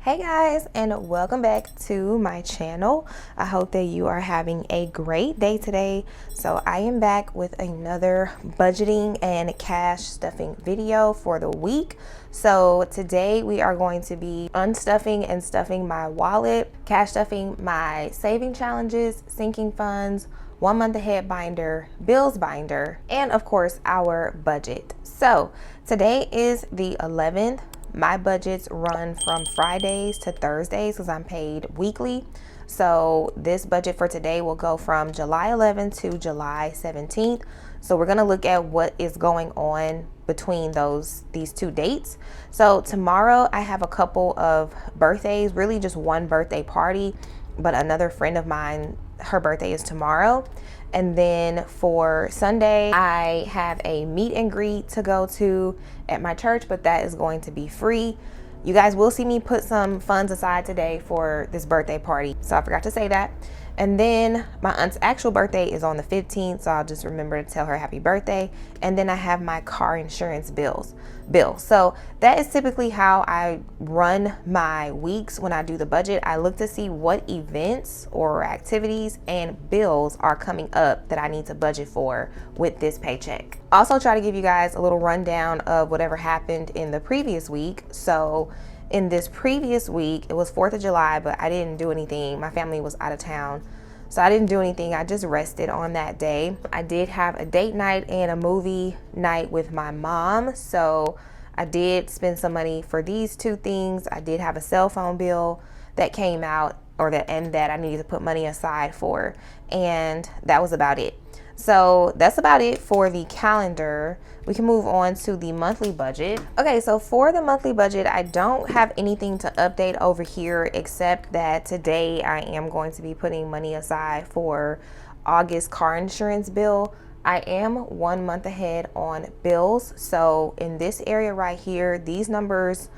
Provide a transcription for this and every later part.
Hey guys, and welcome back to my channel. I hope that you are having a great day today. So I am back with another budgeting and cash stuffing video for the week. So today we are going to be unstuffing and stuffing my wallet, cash stuffing my saving challenges, sinking funds, 1 month ahead binder, bills binder, and of course our budget. So today is the 11th. My budgets run from Fridays to Thursdays because I'm paid weekly. So this budget for today will go from July 11th to July 17th. So we're going to look at what is going on between these two dates. So tomorrow I have a couple of birthdays, really just one birthday party, but another friend of mine, her birthday is tomorrow. And then for Sunday, I have a meet and greet to go to at my church, but that is going to be free. You guys will see me put some funds aside today for this birthday party. So I forgot to say that. And then my aunt's actual birthday is on the 15th, so I'll just remember to tell her happy birthday. And then I have my car insurance bill. So that is typically how I run my weeks when I do the budget. I look to see what events or activities and bills are coming up that I need to budget for with this paycheck. Also try to give you guys a little rundown of whatever happened in the previous week. So in this previous week, it was 4th of July, but I didn't do anything. My family was out of town, so I didn't do anything. I just rested on that day. I did have a date night and a movie night with my mom, so I did spend some money for these two things. I did have a cell phone bill that came out, that I needed to put money aside for, and that was about it. So that's about it for the calendar. We can move on to the monthly budget. Okay, so for the monthly budget, I don't have anything to update over here except that today I am going to be putting money aside for August car insurance bill. I am 1 month ahead on bills. So in this area right here, these numbers,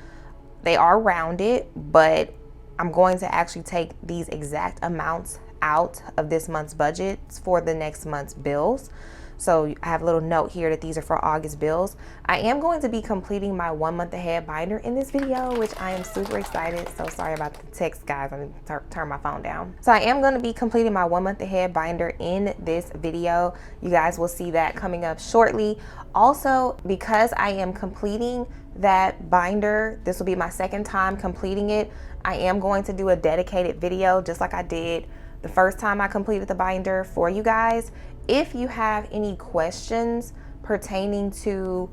they are rounded, but I'm going to actually take these exact amounts out of this month's budget for the next month's bills. So I have a little note here that these are for August bills. I am going to be completing my 1 month ahead binder in this video, which I am super excited. So sorry about the text, guys. I'm gonna turn my phone down. So I am going to be completing my 1 month ahead binder in this video. You guys will see that coming up shortly. Also, because I am completing that binder, this will be my second time completing it. I am going to do a dedicated video just like I did the first time I completed the binder for you guys. If you have any questions pertaining to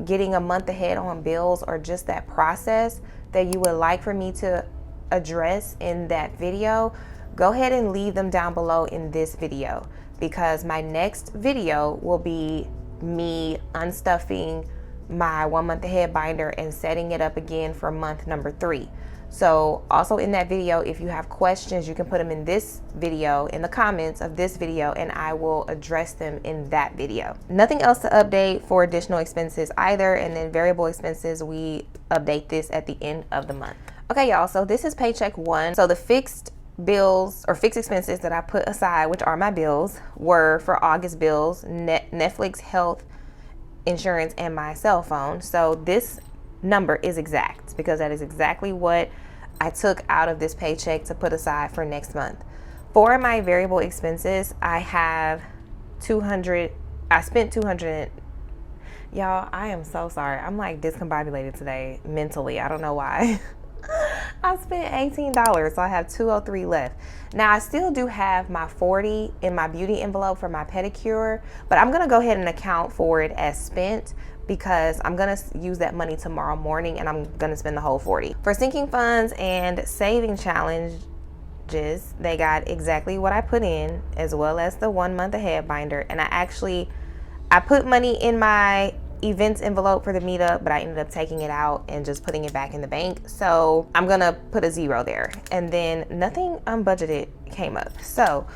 getting a month ahead on bills or just that process that you would like for me to address in that video, go ahead and leave them down below in this video, because my next video will be me unstuffing my 1 month ahead binder and setting it up again for month number 3. So also in that video, if you have questions, you can put them in this video, in the comments of this video, and I will address them in that video. Nothing else to update for additional expenses either. And then variable expenses, we update this at the end of the month. Okay, y'all, so this is paycheck 1. So the fixed bills or fixed expenses that I put aside, which are my bills, were for August bills, Netflix, health, insurance, and my cell phone. So this number is exact because that is exactly what I took out of this paycheck to put aside for next month. For my variable expenses, I have 200. I spent 200. Y'all, I am so sorry. I'm like discombobulated today mentally. I don't know why. I spent $18, so I have $203 left. Now I still do have my $40 in my beauty envelope for my pedicure, but I'm gonna go ahead and account for it as spent because I'm gonna use that money tomorrow morning and I'm gonna spend the whole $40. For sinking funds and saving challenges, they got exactly what I put in, as well as the 1 month ahead binder. And I put money in my events envelope for the meetup, but I ended up taking it out and just putting it back in the bank. So I'm gonna put a 0 there. And then nothing unbudgeted came up. So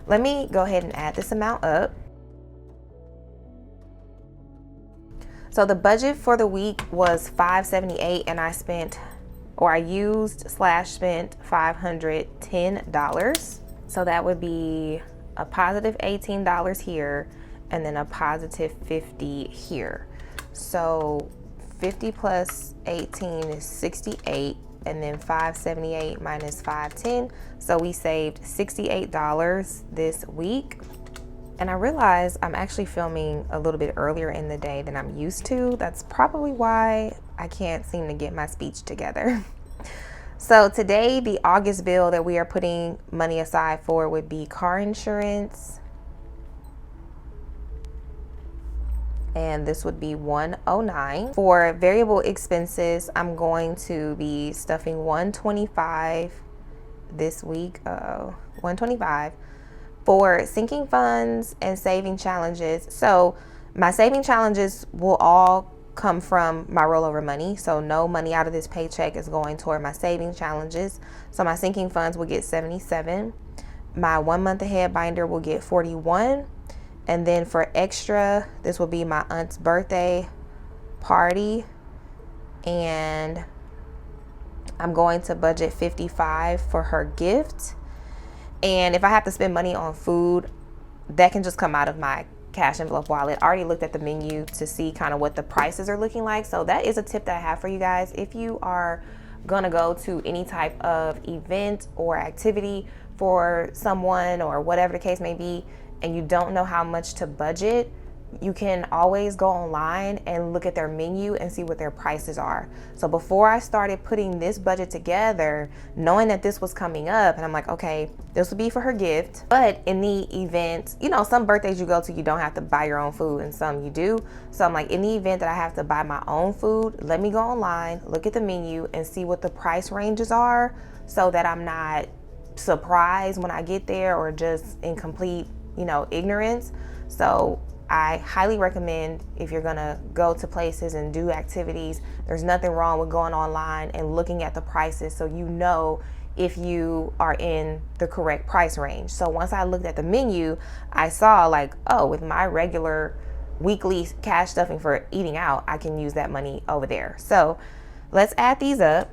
let me go ahead and add this amount up. So the budget for the week was $578, and I spent $510. So that would be a positive $18 here and then a positive $50 here. So 50 plus 18 is 68. and then $5.78 minus $5.10. So we saved $68 this week. And I realized I'm actually filming a little bit earlier in the day than I'm used to. That's probably why I can't seem to get my speech together. So today, the August bill that we are putting money aside for would be car insurance. And this would be $109. For variable expenses, I'm going to be stuffing $125 this week. $125 for sinking funds and saving challenges. So my saving challenges will all come from my rollover money. So no money out of this paycheck is going toward my saving challenges. So my sinking funds will get 77. My 1 month ahead binder will get 41. And then for extra, this will be my aunt's birthday party. And I'm going to budget 55 for her gift. And if I have to spend money on food, that can just come out of my cash envelope wallet. I already looked at the menu to see kind of what the prices are looking like. So that is a tip that I have for you guys. If you are gonna go to any type of event or activity for someone or whatever the case may be, and you don't know how much to budget, you can always go online and look at their menu and see what their prices are. So before I started putting this budget together, knowing that this was coming up, and I'm like, okay, this will be for her gift. But in the event, you know, some birthdays you go to, you don't have to buy your own food, and some you do. So I'm like, in the event that I have to buy my own food, let me go online, look at the menu, and see what the price ranges are, so that I'm not surprised when I get there or just in complete, you know, ignorance. So I highly recommend, if you're gonna go to places and do activities, there's nothing wrong with going online and looking at the prices so you know if you are in the correct price range. So once I looked at the menu, I saw like, oh, with my regular weekly cash stuffing for eating out, I can use that money over there. So let's add these up.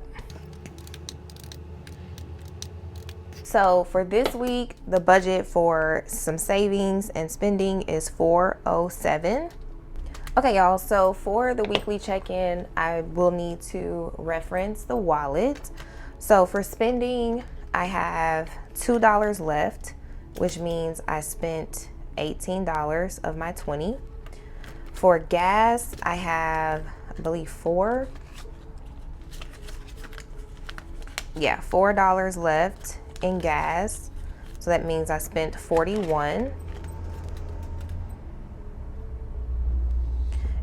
So for this week, the budget for some savings and spending is $407. Okay, y'all, so for the weekly check-in, I will need to reference the wallet. So for spending, I have $2 left, which means I spent $18 of my $20. For gas, I have, I believe, $4 left in gas, so that means I spent 41.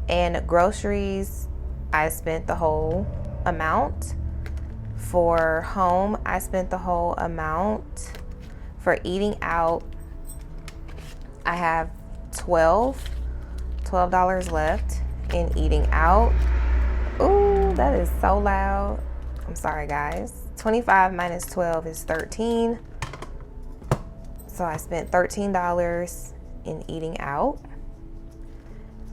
And groceries, I spent the whole amount. For home, I spent the whole amount. For eating out, I have $12 left in eating out. Ooh, that is so loud. I'm sorry, guys. 25 minus 12 is 13. So I spent $13 in eating out.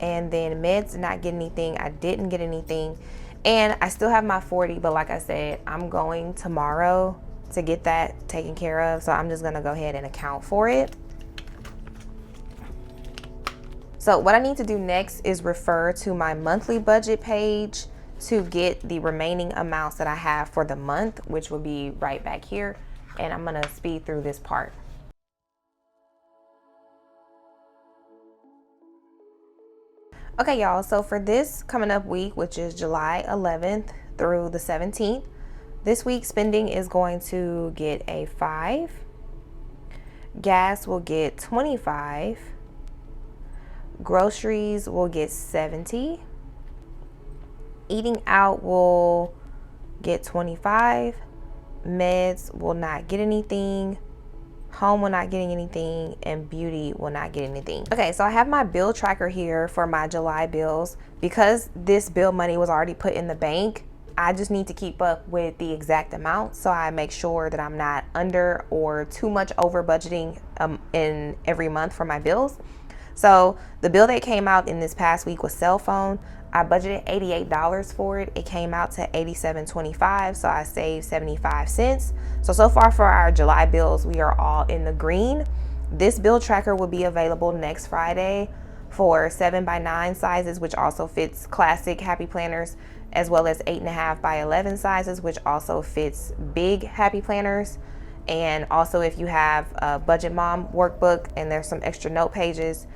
And then meds, did not get anything. I didn't get anything. And I still have my 40, but like I said, I'm going tomorrow to get that taken care of. So I'm just gonna go ahead and account for it. So what I need to do next is refer to my monthly budget page to get the remaining amounts that I have for the month, which will be right back here. And I'm gonna speed through this part. Okay, y'all, so for this coming up week, which is July 11th through the 17th, this week's spending is going to get a 5. Gas will get 25. Groceries will get 70. Eating out will get 25. Meds will not get anything. Home will not get anything, and beauty will not get anything. Okay, so I have my bill tracker here for my July bills. Because this bill money was already put in the bank, I just need to keep up with the exact amount, so I make sure that I'm not under or too much over budgeting in every month for my bills. So the bill that came out in this past week was cell phone. I budgeted $88 for it. It came out to $87.25, so I saved 75 cents. So far for our July bills, we are all in the green. This bill tracker will be available next Friday for 7x9 sizes, which also fits classic happy planners, as well as 8.5x11 sizes, which also fits big happy planners. And also if you have a budget mom workbook and there's some extra note pages,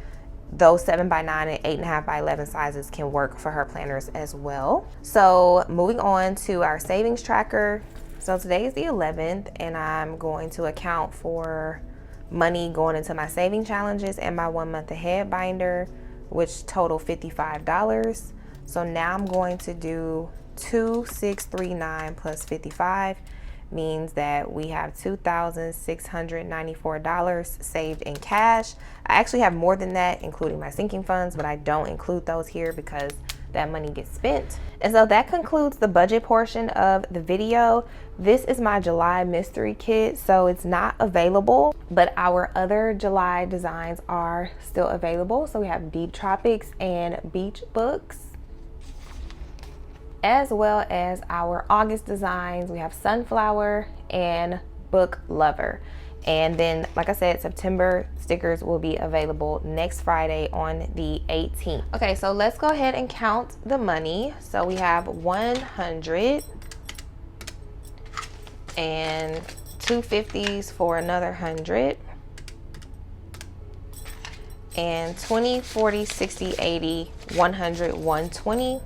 those 7x9 and 8.5x11 sizes can work for her planners as well. So moving on to our savings tracker. So today is the 11th, and I'm going to account for money going into my saving challenges and my 1 month ahead binder, which total $55. So now I'm going to do 2,639 plus 55, means that we have $2,694 saved in cash. I actually have more than that, including my sinking funds, but I don't include those here because that money gets spent. And so that concludes the budget portion of the video. This is my July mystery kit, so it's not available, but our other July designs are still available. So we have Deep Tropics and Beach Books, as well as our August designs. We have Sunflower and Book Lover. And then, like I said, September stickers will be available next Friday on the 18th. Okay, so let's go ahead and count the money. So we have 100 and 250s for another 100, and 20, 40, 60, 80, 100, 120.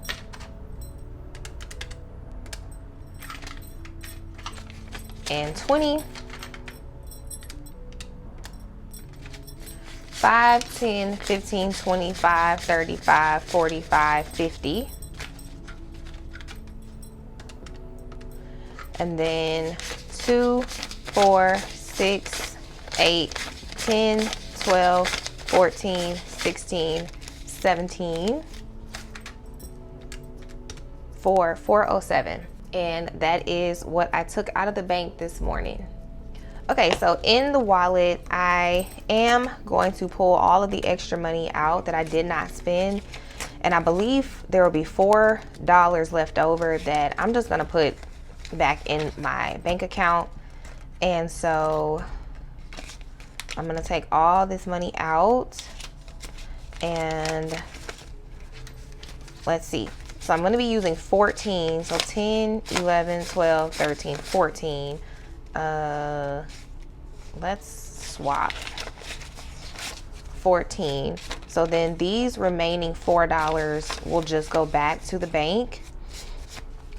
And 20, 5, 10, 15, 25, 35, 45, 50. And then 2, 4, 6, 8, 10, 12, 14, 16, 17, 407. And that is what I took out of the bank this morning. Okay, so in the wallet, I am going to pull all of the extra money out that I did not spend. And I believe there will be $4 left over that I'm just gonna put back in my bank account. And so I'm gonna take all this money out, and let's see. So I'm going to be using 14, so 10, 11, 12, 13, 14. Let's swap 14. So then these remaining $4 will just go back to the bank.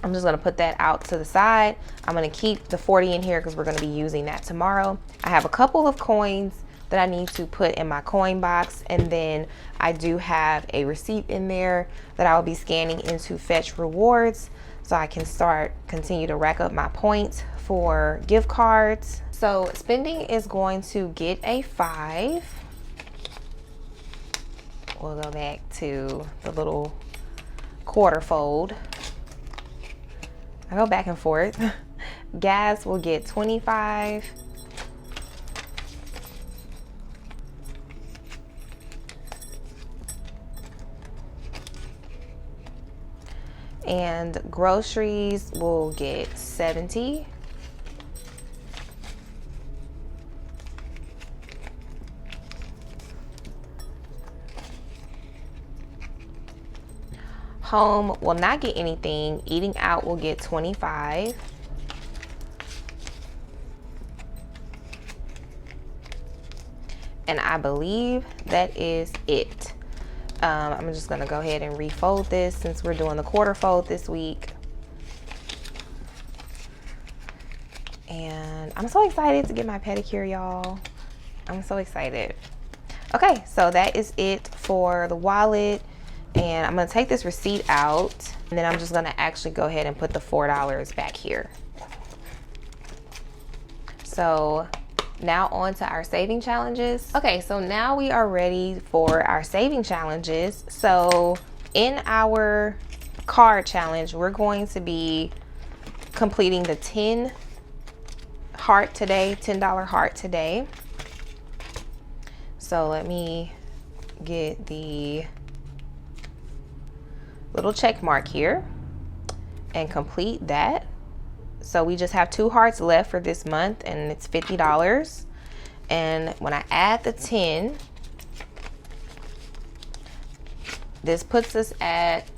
I'm just going to put that out to the side. I'm going to keep the 40 in here because we're going to be using that tomorrow. I have a couple of coins that I need to put in my coin box, and then I do have a receipt in there that I will be scanning into Fetch Rewards so I can continue to rack up my points for gift cards. So spending is going to get a 5. We'll go back to the little quarter fold. I go back and forth. Gas will get 25. And groceries will get 70. Home will not get anything. Eating out will get 25. And I believe that is it. I'm just gonna go ahead and refold this since we're doing the quarter fold this week. And I'm so excited to get my pedicure, y'all. I'm so excited. Okay, so that is it for the wallet. And I'm gonna take this receipt out, and then I'm just gonna actually go ahead and put the $4 back here. So now on to our saving challenges. Okay, so now we are ready for our saving challenges. So in our card challenge, we're going to be completing the $10 heart today, $10 heart today. So let me get the little check mark here and complete that. So we just have 2 hearts left for this month, and it's $50. And when I add the 10, This puts us at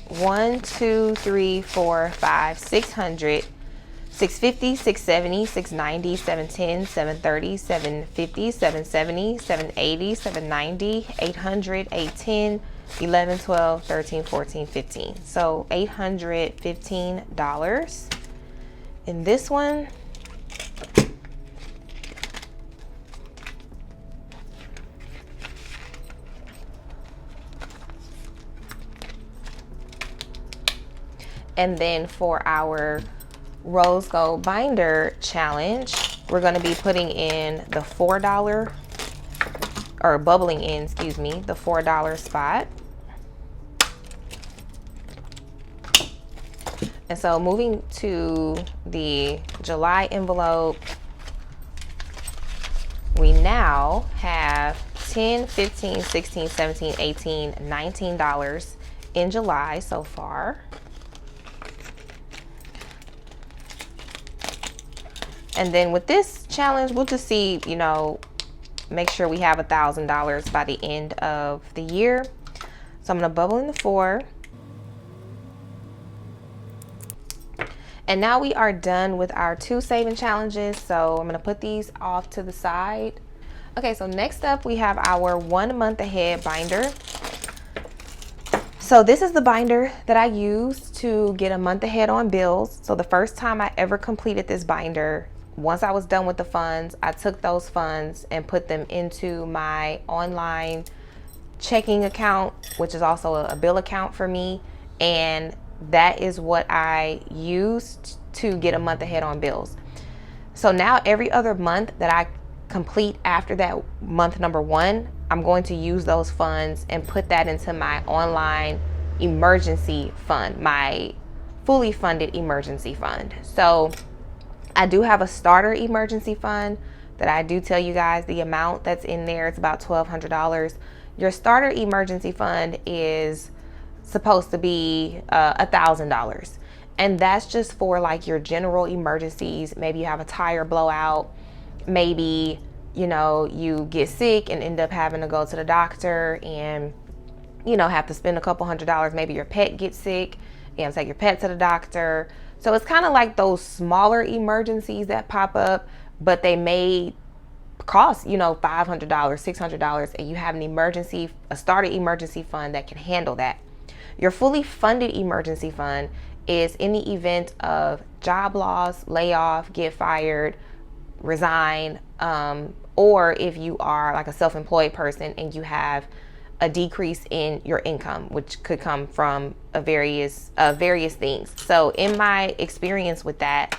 1, 2, 3, 4, 5, 600, 650, 670, 690, 710, 730, 750, 770, 780, 790, 800, 810, 11, 12, 13, 14, 15. So $815. In this one, and then for our rose gold binder challenge, we're going to be putting in the $4, or bubbling in, excuse me, the $4 spot. And so moving to the July envelope, we now have $10, $15, $16, $17, $18, $19 in July so far. And then with this challenge, we'll just see, you know, make sure we have $1,000 by the end of the year. So I'm gonna bubble in the 4. And now we are done with our 2 saving challenges. So I'm gonna put these off to the side. Okay, so next up we have our 1 month ahead binder. So this is the binder that I use to get a month ahead on bills. So the first time I ever completed this binder, once I was done with the funds, I took those funds and put them into my online checking account, which is also a bill account for me. And that is what I used to get a month ahead on bills. So now every other month that I complete after that month number 1, I'm going to use those funds and put that into my online emergency fund, my fully funded emergency fund. So I do have a starter emergency fund that I do tell you guys the amount that's in there. It's about $1,200. Your starter emergency fund is supposed to be $1,000. And that's just for like your general emergencies. Maybe you have a tire blowout. Maybe, you know, you get sick and end up having to go to the doctor and, you know, have to spend a couple $100s. Maybe your pet gets sick and take your pet to the doctor. So it's kind of like those smaller emergencies that pop up, but they may cost, you know, $500, $600, and you have an emergency, a starter emergency fund that can handle that. Your fully funded emergency fund is in the event of job loss, layoff, get fired, resign, or if you are like a self-employed person and you have a decrease in your income, which could come from various things. So in my experience with that,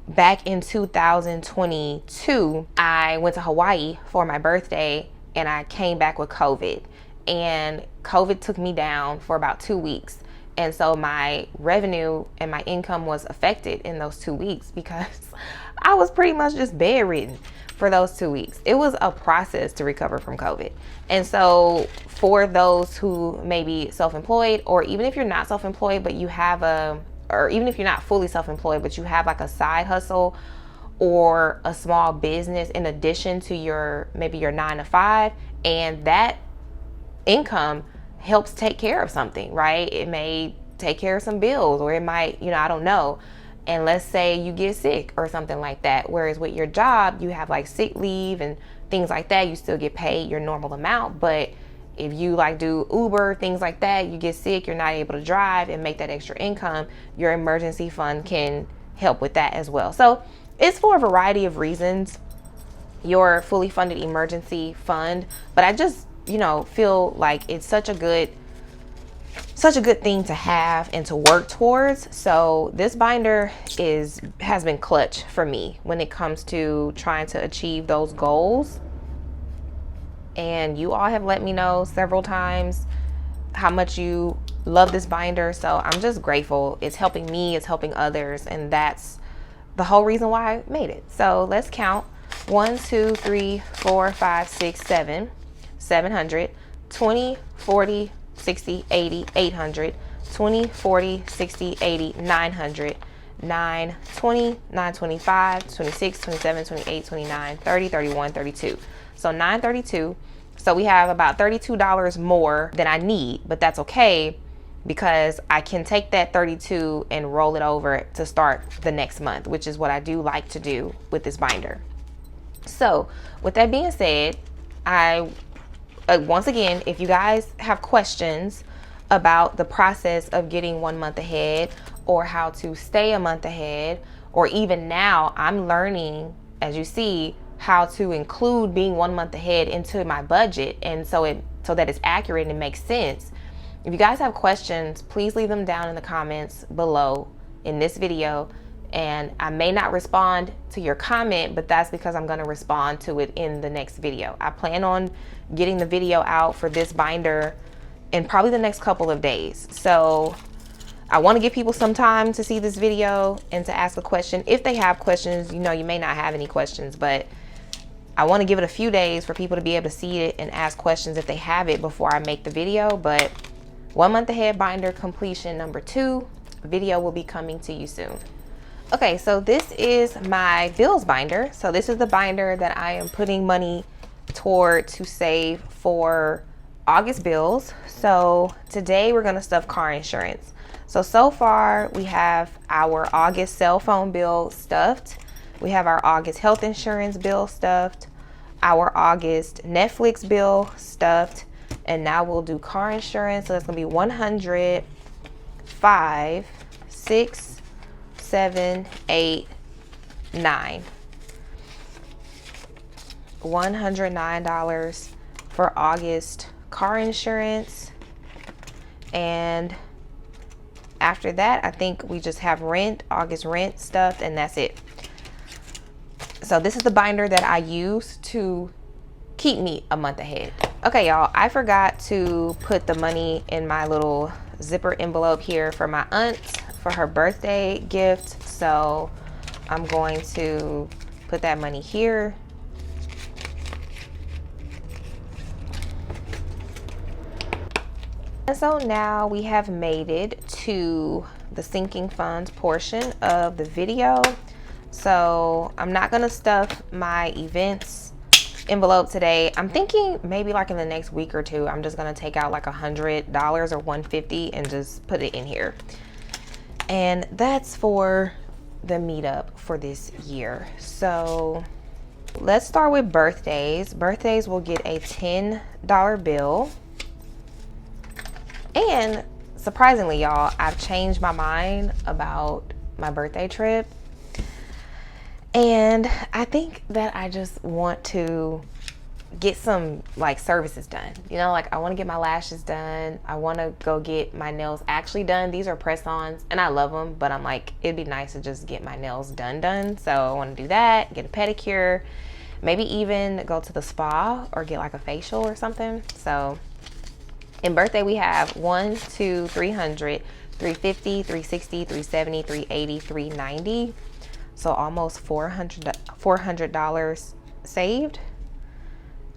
back in 2022, I went to Hawaii for my birthday and I came back with COVID, and COVID took me down for about 2 weeks. And so my revenue and my income was affected in those 2 weeks because I was pretty much just bedridden for those 2 weeks. It was a process to recover from COVID. And so for those who may be self-employed, or even if you're not self-employed, but you have or even if you're not fully self-employed, but you have like a side hustle or a small business in addition to maybe your 9 to 5, and that income helps take care of something, right? It may take care of some bills, or it might, you know, I don't know. And let's say you get sick or something like that. Whereas with your job, you have like sick leave and things like that. You still get paid your normal amount. But if you like do Uber, things like that, you get sick, you're not able to drive and make that extra income, your emergency fund can help with that as well. So it's for a variety of reasons, your fully funded emergency fund. But I just, you know, feel like it's such a good thing to have and to work towards. So this binder has been clutch for me when it comes to trying to achieve those goals. And you all have let me know several times how much you love this binder. So I'm just grateful. It's helping me, it's helping others, and that's the whole reason why I made it. So let's count. 1, 2, 3, 4, 5, 6, 7, 700, 20, 40, 60, 80, 800, 20, 40, 60, 80, 900, 9, 20, 9, 25, 26, 27, 28, 29, 30, 31, 32. So 932. So we have about $32 more than I need, but that's okay because I can take that 32 and roll it over to start the next month, which is what I do like to do with this binder. So with that being said, once again, if you guys have questions about the process of getting 1 month ahead or how to stay a month ahead, or even now I'm learning, as you see, how to include being 1 month ahead into my budget, and so that it's accurate and it makes sense. If you guys have questions, please leave them down in the comments below in this video. And I may not respond to your comment, but that's because I'm going to respond to it in the next video. I plan on getting the video out for this binder in probably the next couple of days. So I want to give people some time to see this video and to ask a question. If they have questions, you know, you may not have any questions, but I want to give it a few days for people to be able to see it and ask questions if they have it before I make the video. But 1 month ahead binder completion number 2 video will be coming to you soon. Okay, so this is my bills binder. So this is the binder that I am putting money toward to save for August bills. So today we're gonna stuff car insurance. So far we have our August cell phone bill stuffed. We have our August health insurance bill stuffed, our August Netflix bill stuffed, and now we'll do car insurance. So that's gonna be 100, 5, 6, 7, 8, 9. $109 for August car insurance. And after that, I think we just have rent, August rent stuff, and that's it. So this is the binder that I use to keep me a month ahead. Okay, y'all, I forgot to put the money in my little zipper envelope here for my aunt for her birthday gift. So I'm going to put that money here. And so now we have made it to the sinking funds portion of the video. So I'm not gonna stuff my events envelope today. I'm thinking maybe like in the next week or two, I'm just gonna take out like $100 or $150 and just put it in here. And that's for the meetup for this year. So let's start with birthdays. Birthdays will get a $10 bill. And surprisingly, y'all, I've changed my mind about my birthday trip. And I think that I just want to get some like services done. You know, like I want to get my lashes done. I want to go get my nails actually done. These are press-ons and I love them, but I'm like, it'd be nice to just get my nails done. So I want to do that, get a pedicure, maybe even go to the spa or get like a facial or something. So in birthday, we have 1, 2, 300, 350, 360, 370, 380, 390. So almost $400 saved,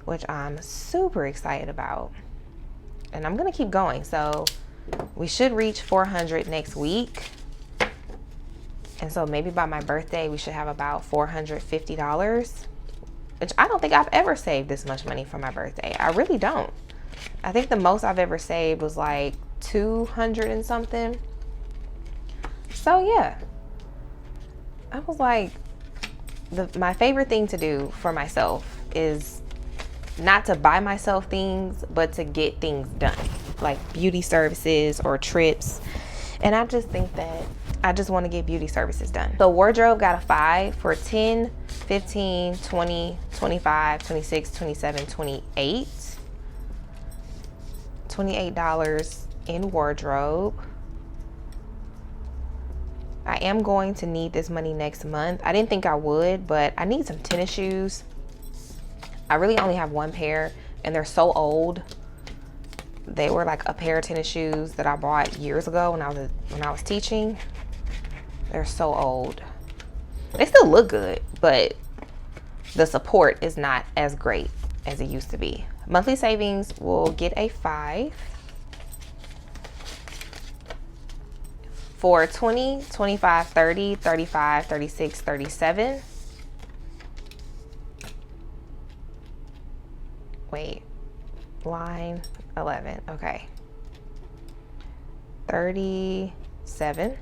which I'm super excited about. And I'm gonna keep going. So we should reach 400 next week. And so maybe by my birthday, we should have about $450, which I don't think I've ever saved this much money for my birthday. I really don't. I think the most I've ever saved was like 200 and something. So yeah, I was like, my favorite thing to do for myself is not to buy myself things, but to get things done, like beauty services or trips. And I just think that I just want to get beauty services done. So wardrobe got a 5 for 10, 15, 20, 25, 26, 27, 28. $28 in wardrobe. I am going to need this money next month. I didn't think I would, but I need some tennis shoes. I really only have one pair and they're so old. They were like a pair of tennis shoes that I bought years ago when I was teaching. They're so old. They still look good, but the support is not as great as it used to be. Monthly savings will get a 5 for 20, 25, 30, 35, 36, 37. Wait, line 11. Okay. 37.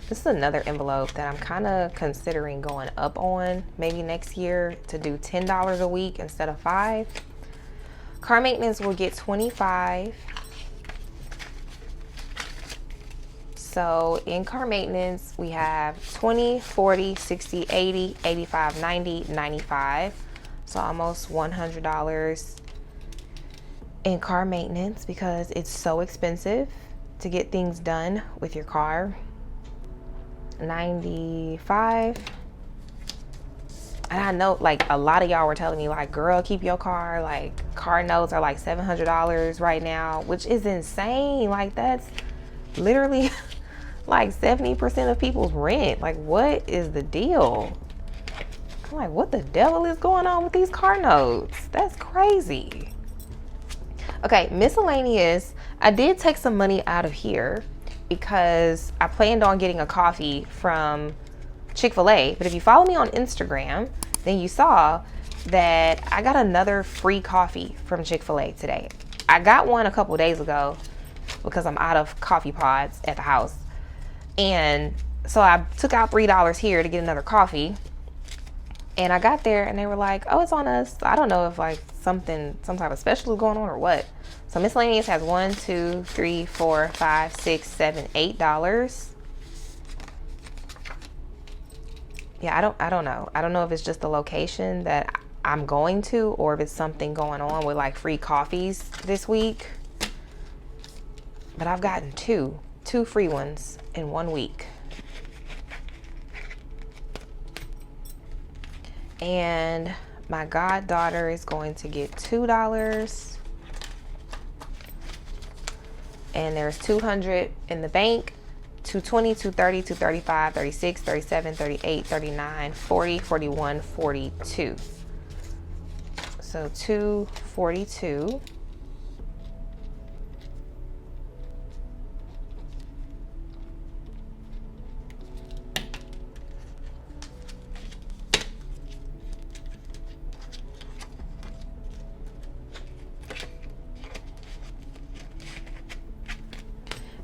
This is another envelope that I'm kind of considering going up on maybe next year to do $10 a week instead of $5. Car maintenance will get $25. So in car maintenance, we have 20, 40, 60, 80, 85, 90, 95. So almost $100 in car maintenance because it's so expensive to get things done with your car. 95. And I know like a lot of y'all were telling me like, girl, keep your car. Like car notes are like $700 right now, which is insane. Like that's literally like 70% of people's rent. Like what is the deal? I'm like, what the devil is going on with these car notes? That's crazy. Okay, miscellaneous. I did take some money out of here because I planned on getting a coffee from Chick-fil-A. But if you follow me on Instagram, then you saw that I got another free coffee from Chick-fil-A today. I got one a couple days ago because I'm out of coffee pods at the house. And so I took out $3 here to get another coffee. And I got there and they were like, oh, it's on us. I don't know if like some type of special is going on or what. So miscellaneous has $1, 2, 3, 4, 5, 6, 7, $8. Yeah, I don't know. I don't know if it's just the location that I'm going to or if it's something going on with like free coffees this week. But I've gotten two free ones in 1 week. And my goddaughter is going to get $2. And there's $200 in the bank. 220, 230, 235, 36, 37, 38, 39, 40, 41, 42. So 242.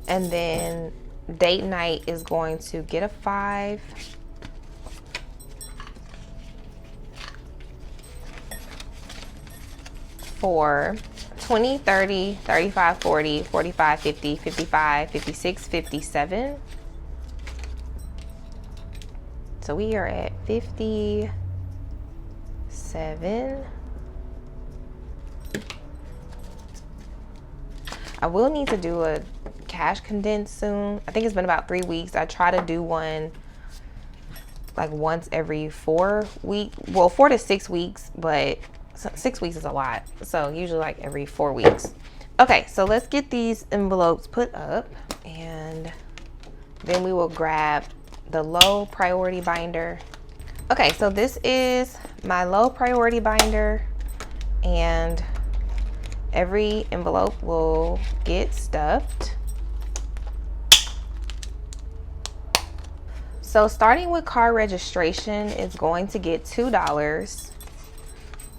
And then date night is going to get a 5. For 20, 30, 35, 40, 45, 50, 55, 56, 57. So we are at 57. I will need to do a cash condense soon. I think it's been about 3 weeks. I try to do one like once every 4 weeks. Well, 4 to 6 weeks, but 6 weeks is a lot. So usually like every 4 weeks. Okay, so let's get these envelopes put up and then we will grab the low priority binder. Okay, so this is my low priority binder and every envelope will get stuffed. So starting with car registration is going to get $2.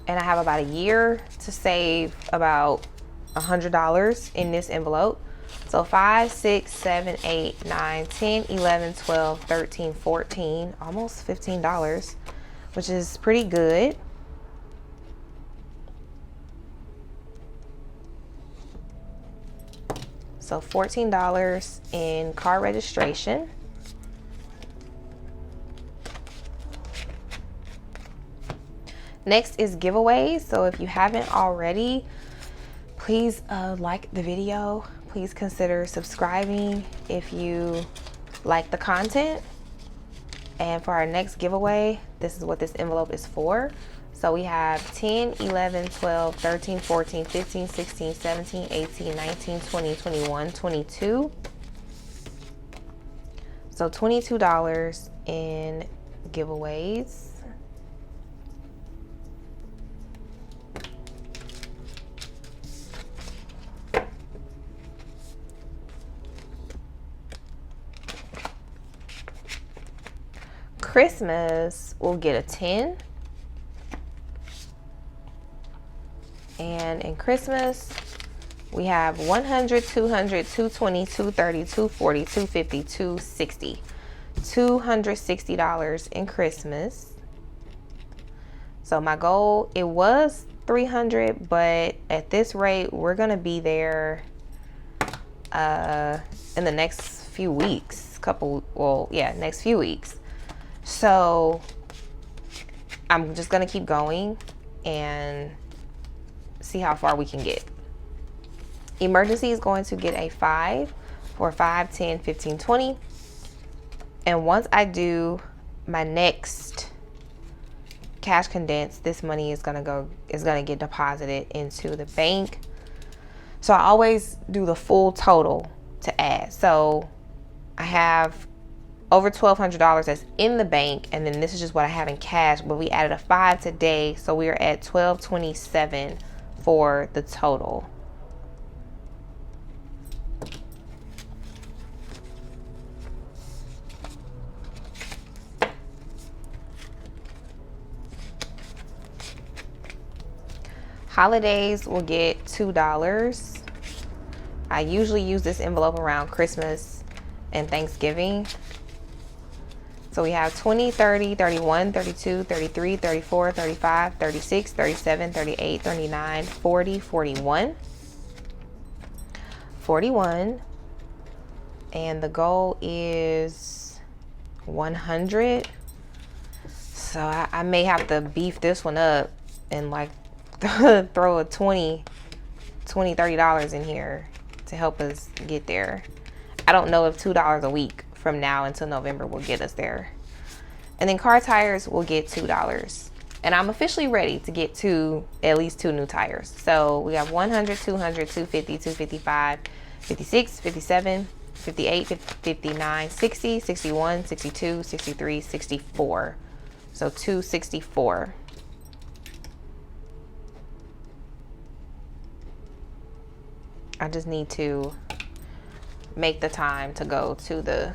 And I have about a year to save about $100 in this envelope. So 5, 6, 7, 8, 9, 10, 11, 12, 13, 14, almost $15, which is pretty good. So $14 in car registration. Next is giveaways. So if you haven't already, please like the video. Please consider subscribing if you like the content. And for our next giveaway, this is what this envelope is for. So we have 10, 11, 12, 13, 14, 15, 16, 17, 18, 19, 20, 21, 22. So $22 in giveaways. Christmas, we'll get a 10. And in Christmas, we have 100, 200, 220, 230, 240, 250, 260. $260 in Christmas. So my goal, it was 300, but at this rate, we're gonna be there in the next few weeks. Next few weeks. So I'm just gonna keep going and see how far we can get. Emergency is going to get a 5 for 5, 10, 15, 20. And once I do my next cash condense, this money is gonna get deposited into the bank. So I always do the full total to add. So I have over $1,200 that's in the bank, and then this is just what I have in cash, but we added a 5 today, so we are at $1,227 for the total. Holidays will get $2. I usually use this envelope around Christmas and Thanksgiving. So we have 20, 30, 31, 32, 33, 34, 35, 36, 37, 38, 39, 40, 41. 41. And the goal is 100. So I may have to beef this one up and like throw a $20, $30 in here to help us get there. I don't know if $2 a week from now until November will get us there. And then car tires will get $2. And I'm officially ready to get to at least 2 new tires. So we have 100, 200, 250, 255, 56, 57, 58, 59, 60, 61, 62, 63, 64. So 264. I just need to make the time to go to the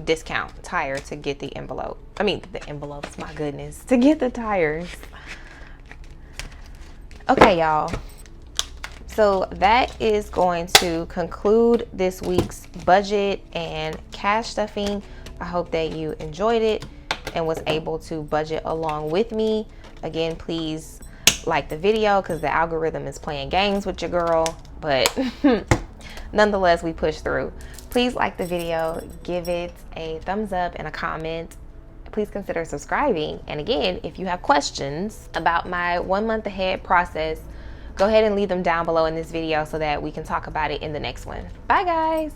discount tire to get the envelope. I mean, the envelopes, my goodness, to get the tires. Okay, y'all. So that is going to conclude this week's budget and cash stuffing. I hope that you enjoyed it and was able to budget along with me. Again, please like the video because the algorithm is playing games with your girl, but nonetheless, we push through. Please like the video, give it a thumbs up and a comment. Please consider subscribing. And again, if you have questions about my 1 month ahead process, go ahead and leave them down below in this video so that we can talk about it in the next one. Bye guys.